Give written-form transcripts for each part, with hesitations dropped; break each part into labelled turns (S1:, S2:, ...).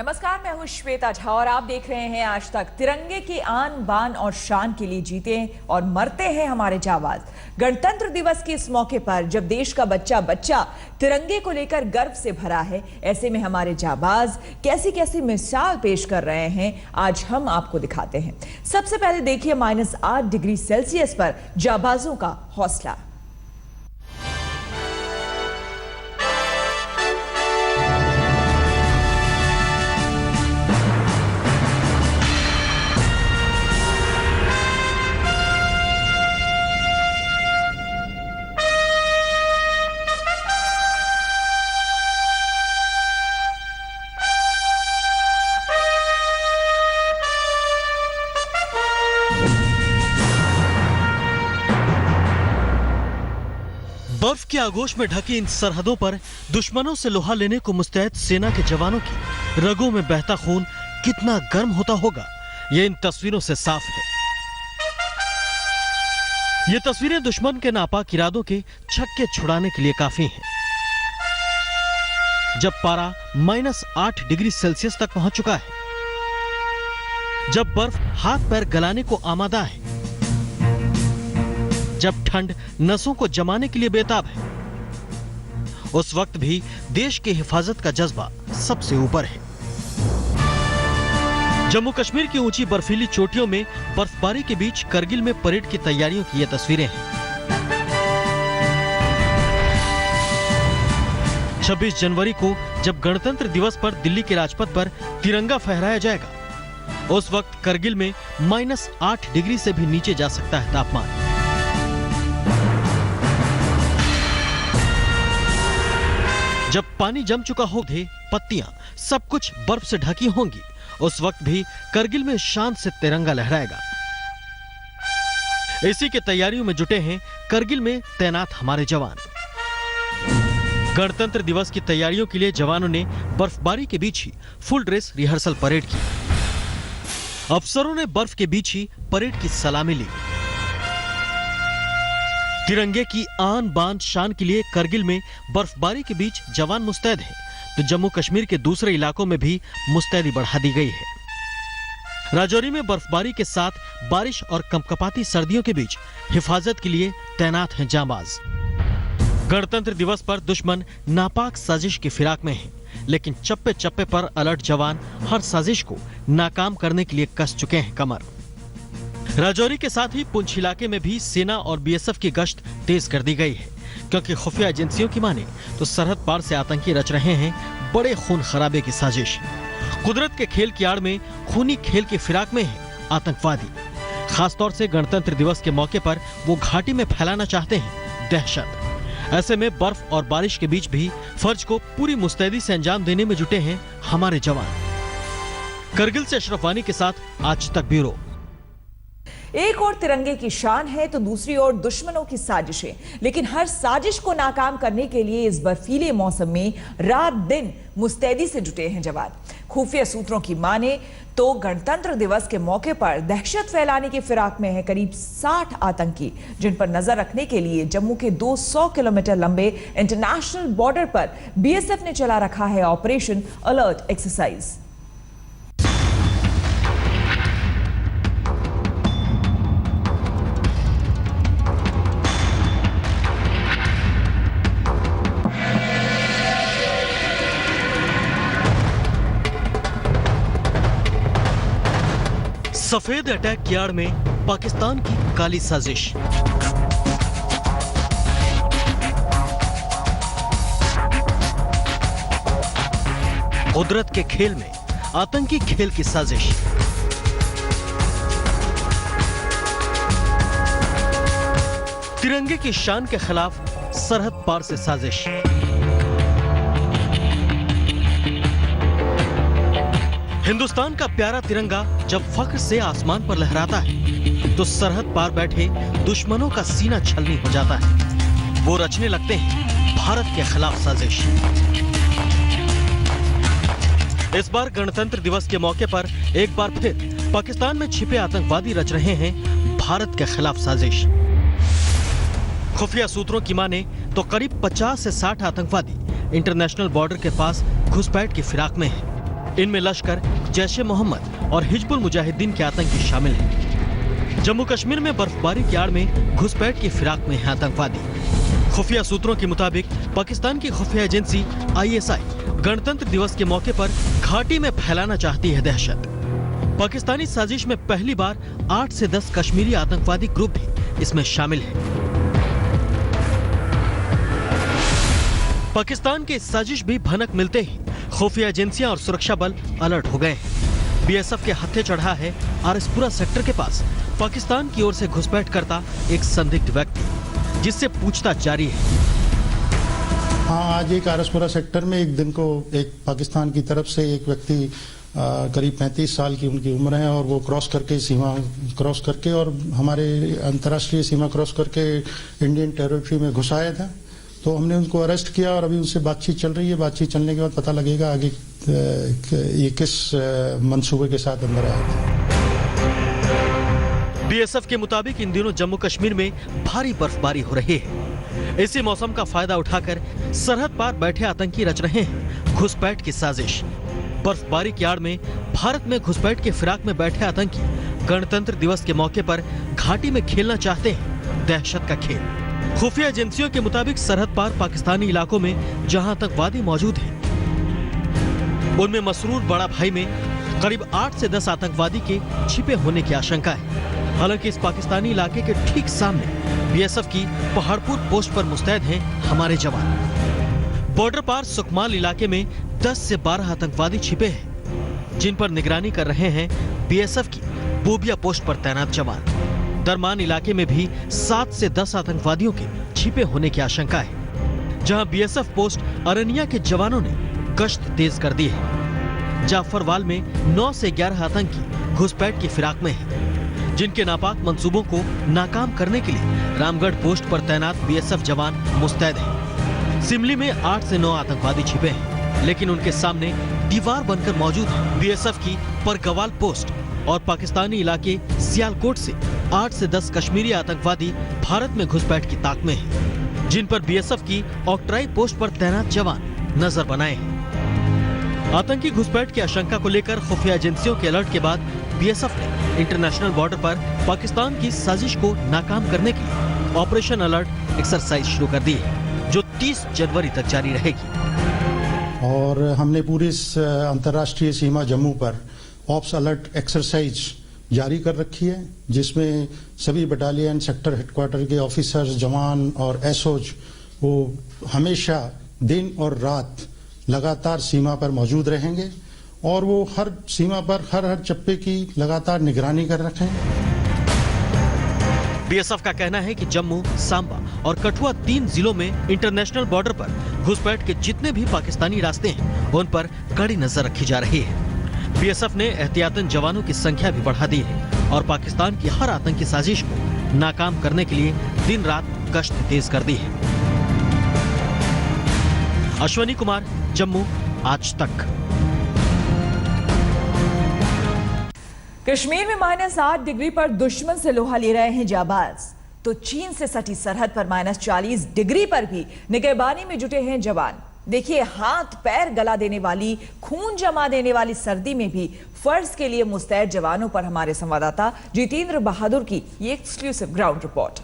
S1: नमस्कार, मैं हूं श्वेता झा और आप देख रहे हैं आज तक। तिरंगे की आन बान और शान के लिए जीते और मरते हैं हमारे जाबाज। गणतंत्र दिवस के इस मौके पर जब देश का बच्चा बच्चा तिरंगे को लेकर गर्व से भरा है, ऐसे में हमारे जाबाज कैसी कैसी मिसाल पेश कर रहे हैं, आज हम आपको दिखाते हैं। सबसे पहले देखिए -8 डिग्री सेल्सियस पर जाबाजों का हौसला।
S2: बर्फ के आगोश में ढकी इन सरहदों पर दुश्मनों से लोहा लेने को मुस्तैद सेना के जवानों की रगों में बहता खून कितना गर्म होता होगा, ये इन तस्वीरों से साफ है। ये तस्वीरें दुश्मन के नापाक इरादों के छक्के छुड़ाने के लिए काफी हैं। जब पारा -8 डिग्री सेल्सियस तक पहुंच चुका है, जब बर्फ हाथ पैर गलाने को आमादा है, जब ठंड नसों को जमाने के लिए बेताब है, उस वक्त भी देश की हिफाजत का जज्बा सबसे ऊपर है। जम्मू कश्मीर की ऊंची बर्फीली चोटियों में बर्फबारी के बीच करगिल में परेड की तैयारियों की ये तस्वीरें हैं। 26 जनवरी को जब गणतंत्र दिवस पर दिल्ली के राजपथ पर तिरंगा फहराया जाएगा, उस वक्त करगिल में -8 डिग्री से भी नीचे जा सकता है तापमान। जब पानी जम चुका हो, पत्तियां सब कुछ बर्फ से ढकी होंगी, उस वक्त भी करगिल में शान से तिरंगा लहराएगा। इसी की तैयारियों में जुटे हैं करगिल में तैनात हमारे जवान। गणतंत्र दिवस की तैयारियों के लिए जवानों ने बर्फबारी के बीच ही फुल ड्रेस रिहर्सल परेड की। अफसरों ने बर्फ के बीच ही परेड की सलामी ली। तिरंगे की आन बान शान के लिए करगिल में बर्फबारी के बीच जवान मुस्तैद हैं, तो जम्मू कश्मीर के दूसरे इलाकों में भी मुस्तैदी बढ़ा दी गई है। राजौरी में बर्फबारी के साथ बारिश और कंपकपाती सर्दियों के बीच हिफाजत के लिए तैनात हैं जांबाज। गणतंत्र दिवस पर दुश्मन नापाक साजिश की फिराक में है, लेकिन चप्पे चप्पे पर अलर्ट जवान हर साजिश को नाकाम करने के लिए कस चुके हैं कमर। राजौरी के साथ ही पुंछ इलाके में भी सेना और बीएसएफ की गश्त तेज कर दी गई है, क्योंकि खुफिया एजेंसियों की माने तो सरहद पार से आतंकी रच रहे हैं बड़े खून खराबे की साजिश। कुदरत के खेल की आड़ में खूनी खेल की फिराक में है आतंकवादी। खासतौर से गणतंत्र दिवस के मौके पर वो घाटी में फैलाना चाहते हैं दहशत। ऐसे में बर्फ और बारिश के बीच भी फर्ज को पूरी मुस्तैदी से अंजाम देने में जुटे हैं हमारे जवान। करगिल से अशरफ वानी के साथ आज तक ब्यूरो।
S1: एक और तिरंगे की शान है तो दूसरी ओर दुश्मनों की साजिशें, लेकिन हर साजिश को नाकाम करने के लिए इस बर्फीले मौसम में रात दिन मुस्तैदी से जुटे हैं जवान। खुफिया सूत्रों की माने तो गणतंत्र दिवस के मौके पर दहशत फैलाने की फिराक में है करीब 60 आतंकी, जिन पर नजर रखने के लिए जम्मू के 200 किलोमीटर लंबे इंटरनेशनल बॉर्डर पर बीएसएफ ने चला रखा है ऑपरेशन अलर्ट एक्सरसाइज।
S2: सफेद अटैक यार्ड में पाकिस्तान की काली साजिश। कुदरत के खेल में आतंकी खेल की साजिश। तिरंगे की शान के खिलाफ सरहद पार से साजिश। हिंदुस्तान का प्यारा तिरंगा जब फख्र से आसमान पर लहराता है, तो सरहद पार बैठे दुश्मनों का सीना छलनी हो जाता है। वो रचने लगते हैं भारत के खिलाफ साजिश। इस बार गणतंत्र दिवस के मौके पर एक बार फिर पाकिस्तान में छिपे आतंकवादी रच रहे हैं भारत के खिलाफ साजिश। खुफिया सूत्रों की माने तो करीब 50 से 60 आतंकवादी इंटरनेशनल बॉर्डर के पास घुसपैठ की फिराक में हैं। इनमें लश्कर, जैश-ए मोहम्मद और हिजबुल मुजाहिदीन के आतंकी शामिल हैं। जम्मू कश्मीर में बर्फबारी की आड़ में घुसपैठ की फिराक में हैं आतंकवादी। खुफिया सूत्रों के मुताबिक पाकिस्तान की खुफिया एजेंसी ISI गणतंत्र दिवस के मौके पर घाटी में फैलाना चाहती है दहशत। पाकिस्तानी साजिश में पहली बार 8 से 10 कश्मीरी आतंकवादी ग्रुप भी इसमें शामिल हैं। पाकिस्तान के इस साजिश भी भनक मिलते ही खुफिया एजेंसियां और सुरक्षा बल अलर्ट हो गए हैं। BSF के हत्थे चढ़ा है आरएसपुरा सेक्टर के पास पाकिस्तान की ओर से घुसपैठ करता एक संदिग्ध व्यक्ति, जिससे पूछताछ जारी है।
S3: हाँ, आज एक आरएसपुरा सेक्टर में एक दिन को एक पाकिस्तान की तरफ से एक व्यक्ति करीब 35 साल की उनकी उम्र है और वो सीमा क्रॉस करके और हमारे अंतर्राष्ट्रीय सीमा क्रॉस करके इंडियन टेरिटरी में घुस आया था। तो हमने उनको अरेस्ट किया और अभी उनसे बातचीत चल रही है। बातचीत चलने के बाद पता लगेगा आगे ये किस मंसूबे के साथ अंदर आया था।
S2: BSF के मुताबिक इन दिनों जम्मू कश्मीर में भारी बर्फबारी हो रही है। इसी मौसम का फायदा उठाकर सरहद पार बैठे आतंकी रच रहे हैं घुसपैठ की साजिश। बर्फबारी की आड़ में भारत में घुसपैठ के फिराक में बैठे आतंकी गणतंत्र दिवस के मौके पर घाटी में खेलना चाहते हैं दहशत का खेल। खुफिया एजेंसियों के मुताबिक सरहद पार पाकिस्तानी इलाकों में जहां आतंकवादी मौजूद हैं, उनमें मसरूर बड़ा भाई में करीब 8 से 10 आतंकवादी के छिपे होने की आशंका है। हालांकि इस पाकिस्तानी इलाके के ठीक सामने BSF की पहाड़पुर पोस्ट पर मुस्तैद हैं हमारे जवान। बॉर्डर पार सुकमाल इलाके में 10 से 12 आतंकवादी छिपे हैं, जिन पर निगरानी कर रहे हैं BSF की बोबिया पोस्ट पर तैनात जवान। दरमान इलाके में भी 7 से 10 आतंकवादियों के छिपे होने की आशंका है, जहां BSF पोस्ट अरनिया के जवानों ने गश्त तेज कर दी है। जाफरवाल में 9 से 11 आतंकी घुसपैठ की फिराक में हैं, जिनके नापाक मंसूबों को नाकाम करने के लिए रामगढ़ पोस्ट पर तैनात BSF जवान मुस्तैद हैं। सिमली में 8 से 9 आतंकवादी छिपे हैं, लेकिन उनके सामने दीवार बनकर मौजूद है BSF की परगवाल पोस्ट और पाकिस्तानी इलाके सियालकोट से 8 से 10 कश्मीरी आतंकवादी भारत में घुसपैठ की ताक में हैं, जिन पर BSF की ऑक्ट्राई पोस्ट पर तैनात जवान नजर बनाए हैं। आतंकी घुसपैठ की आशंका को लेकर खुफिया एजेंसियों के अलर्ट के बाद BSF ने इंटरनेशनल बॉर्डर पर पाकिस्तान की साजिश को नाकाम करने के लिए ऑपरेशन अलर्ट एक्सरसाइज शुरू कर दी है, जो 30 जनवरी तक जारी रहेगी।
S3: और हमने पूरी अंतर्राष्ट्रीय सीमा जम्मू पर ऑप्स अलर्ट एक्सरसाइज जारी कर रखी है, जिसमें सभी बटालियन सेक्टर हेडक्वार्टर के ऑफिसर्स, जवान और एसओज वो हमेशा दिन और रात लगातार सीमा पर मौजूद रहेंगे और वो हर सीमा पर हर चप्पे की लगातार निगरानी कर रखे हैं।
S2: BSF का कहना है कि जम्मू, सांबा और कठुआ 3 जिलों में इंटरनेशनल बॉर्डर पर घुसपैठ के जितने भी पाकिस्तानी रास्ते हैं, उन पर कड़ी नजर रखी जा रही है। BSF ने एहतियातन जवानों की संख्या भी बढ़ा दी है और पाकिस्तान की हर आतंकी साजिश को नाकाम करने के लिए दिन रात गश्त तेज कर दी है। अश्वनी कुमार, जम्मू, आज तक।
S1: कश्मीर में -8 डिग्री पर दुश्मन से लोहा ले रहे हैं जाबाज, तो चीन से सटी सरहद पर -40 डिग्री पर भी निगहबानी में जुटे हैं जवान। देखिए, हाथ पैर गला देने वाली, खून जमा देने वाली सर्दी में भी फर्ज के लिए मुस्तैद जवानों पर हमारे संवाददाता जितेंद्र बहादुर की ये एक्सक्लूसिव ग्राउंड रिपोर्ट।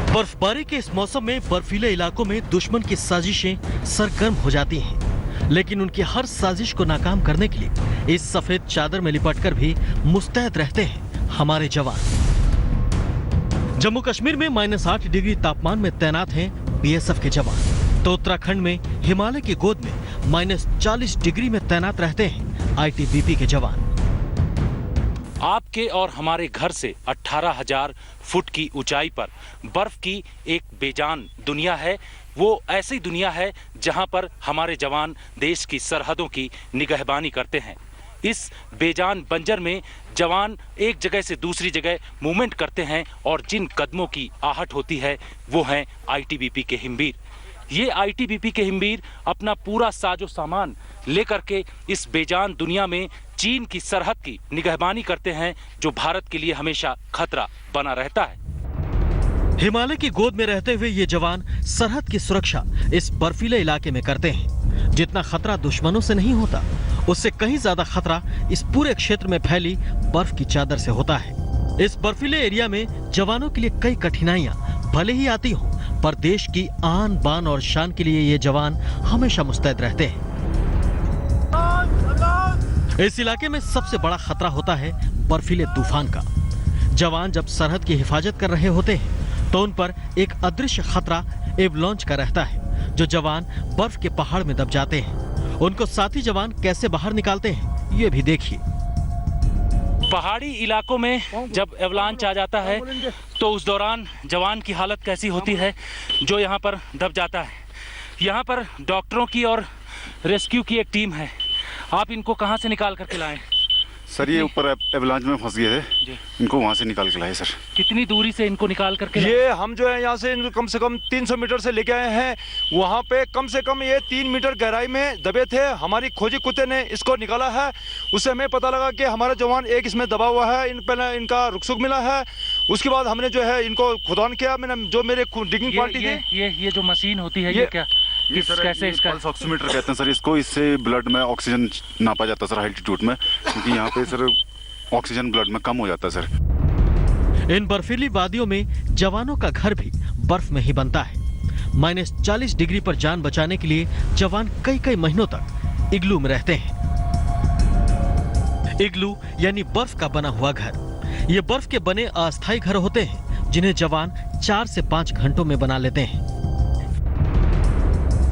S2: बर्फबारी के इस मौसम में बर्फीले इलाकों में दुश्मन की साजिशें सरगर्म हो जाती हैं, लेकिन उनकी हर साजिश को नाकाम करने के लिए इस सफेद चादर में लिपटकर भी मुस्तैद रहते हैं हमारे जवान। जम्मू कश्मीर में -8 डिग्री तापमान में तैनात हैं BSF के जवान, तो उत्तराखंड में हिमालय की गोद में -40 डिग्री में तैनात रहते हैं ITBP के जवान।
S4: आपके और हमारे घर से 18,000 फुट की ऊंचाई पर बर्फ की एक बेजान दुनिया है। वो ऐसी दुनिया है जहां पर हमारे जवान देश की सरहदों की निगहबानी करते हैं। इस बेजान बंजर में जवान एक जगह से दूसरी जगह मूवमेंट करते हैं और जिन कदमों की आहट होती है वो हैं ITBP के हिमवीर। ये आईटीबीपी के हिमवीर अपना पूरा साजो सामान लेकर के इस बेजान दुनिया में चीन की सरहद की निगहबानी करते हैं, जो भारत के लिए हमेशा खतरा बना रहता है।
S2: हिमालय की गोद में रहते हुए ये जवान सरहद की सुरक्षा इस बर्फीले इलाके में करते हैं। जितना खतरा दुश्मनों से नहीं होता, उससे कहीं ज्यादा खतरा इस पूरे क्षेत्र में फैली बर्फ की चादर से होता है। इस बर्फीले एरिया में जवानों के लिए कई कठिनाइयां भले ही आती हों, पर देश की आन बान और शान के लिए ये जवान हमेशा मुस्तैद रहते हैं। इस इलाके में सबसे बड़ा खतरा होता है बर्फीले तूफान का। जवान जब सरहद की हिफाजत कर रहे होते हैं तो उन पर एक अदृश्य खतरा एवलांच का रहता है, जो जवान बर्फ के पहाड़ में दब जाते हैं। उनको साथी जवान कैसे बाहर निकालते हैं, ये भी देखिए।
S4: पहाड़ी इलाकों में जब एवलांच आ जाता है तो उस दौरान जवान की हालत कैसी होती है, जो यहाँ पर दब जाता है। यहाँ पर डॉक्टरों की और रेस्क्यू की एक टीम है। आप इनको कहाँ से निकाल करके लाए?
S5: सर ये ऊपर एवलांच में फंस गए थे, इनको वहाँ से निकाल के लाए सर।
S4: कितनी दूरी से इनको निकाल करके लाए?
S6: ये हम जो है यहाँ से कम 300 मीटर से लेके आए हैं। वहाँ पे कम से कम ये 3 मीटर गहराई में दबे थे। हमारी खोजी कुत्ते ने इसको निकाला है। उससे हमें पता लगा कि हमारा जवान एक इसमें दबा हुआ है। पहले इनका रुखसुख मिला है। उसके बाद हमने जो है इनको खुदान किया। मैंने जो मेरे डिगिंग पार्टी थी,
S4: ये जो मशीन होती है, ये क्या कैसे इसका
S5: पल्स ऑक्सीमीटर कहते हैं सर इसको। इससे ब्लड में ऑक्सीजन नापा जाता है सर हाइल्टीट्यूड में, क्योंकि यहाँ पे सर ऑक्सीजन ब्लड में कम हो जाता है सर।
S2: इन बर्फीली वादियों में जवानों का घर भी बर्फ में ही बनता है। -40 डिग्री पर जान बचाने के लिए जवान कई महीनों तक इग्लू में रहते हैं। इग्लू यानी बर्फ का बना हुआ घर। ये बर्फ के बने अस्थायी घर होते हैं, जिन्हें जवान 4 से 5 घंटों में बना लेते हैं।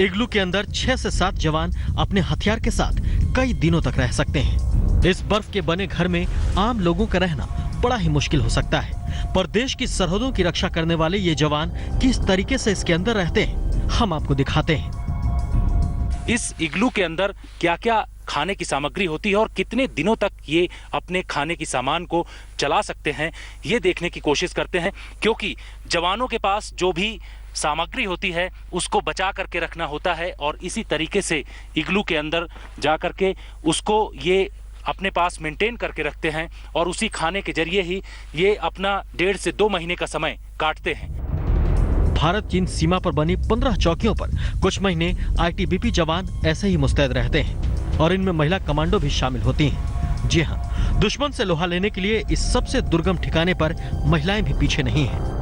S2: इग्लू के अंदर 6 से 7 जवान अपने हथियार के साथ कई दिनों तक रह सकते हैं। इस बर्फ के बने घर में आम लोगों का रहना बड़ा ही मुश्किल हो सकता है, पर देश की सरहदों की रक्षा करने वाले ये जवान किस तरीके से इसके अंदर रहते हैं, हम आपको दिखाते हैं।
S4: इस इग्लू के अंदर क्या क्या खाने की सामग्री होती है और कितने दिनों तक ये अपने खाने की सामान को चला सकते हैं, ये देखने की कोशिश करते हैं। क्योंकि जवानों के पास जो भी सामग्री होती है उसको बचा करके रखना होता है, और इसी तरीके से इग्लू के अंदर जा करके उसको ये अपने पास मेंटेन करके रखते हैं, और उसी खाने के जरिए ही ये अपना 1.5 से 2 महीने का समय काटते हैं।
S2: भारत चीन सीमा पर बनी 15 चौकियों पर कुछ महीने आईटीबीपी जवान ऐसे ही मुस्तैद रहते हैं, और इनमें महिला कमांडो भी शामिल होती हैं। जी हाँ, दुश्मन से लोहा लेने के लिए इस सबसे दुर्गम ठिकाने पर महिलाएं भी पीछे नहीं हैं।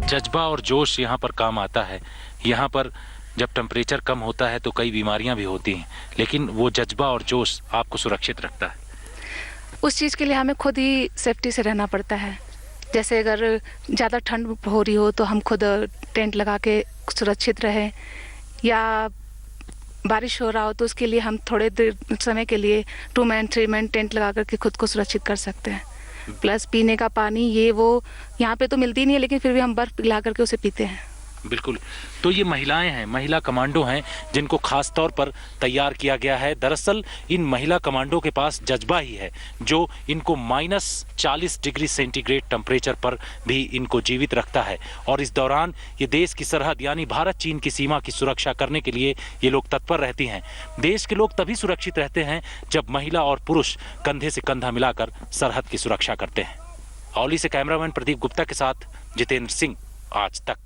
S4: जज्बा और जोश यहाँ पर काम आता है। यहाँ पर जब टेम्परेचर कम होता है तो कई बीमारियां भी होती हैं, लेकिन वो जज्बा और जोश आपको सुरक्षित रखता है।
S7: उस चीज़ के लिए हमें खुद ही सेफ्टी से रहना पड़ता है। जैसे अगर ज़्यादा ठंड हो रही हो तो हम खुद टेंट लगा के सुरक्षित रहें, या बारिश हो रहा हो तो उसके लिए हम थोड़े देर समय के लिए 2 मैन 3 मैन टेंट लगा करके खुद को सुरक्षित कर सकते हैं। प्लस पीने का पानी ये वो यहाँ पे तो मिलती नहीं है, लेकिन फिर भी हम बर्फ पिघला करके उसे पीते हैं।
S4: बिल्कुल। तो ये महिलाएं हैं, महिला कमांडो हैं, जिनको खास तौर पर तैयार किया गया है। दरअसल इन महिला कमांडो के पास जज्बा ही है जो इनको -40 डिग्री सेंटीग्रेड टेम्परेचर पर भी इनको जीवित रखता है, और इस दौरान ये देश की सरहद यानी भारत चीन की सीमा की सुरक्षा करने के लिए ये लोग तत्पर रहती हैं। देश के लोग तभी सुरक्षित रहते हैं जब महिला और पुरुष कंधे से कंधा मिलाकर सरहद की सुरक्षा करते हैं। औली से कैमरामैन प्रदीप गुप्ता के साथ जितेंद्र सिंह, आज तक।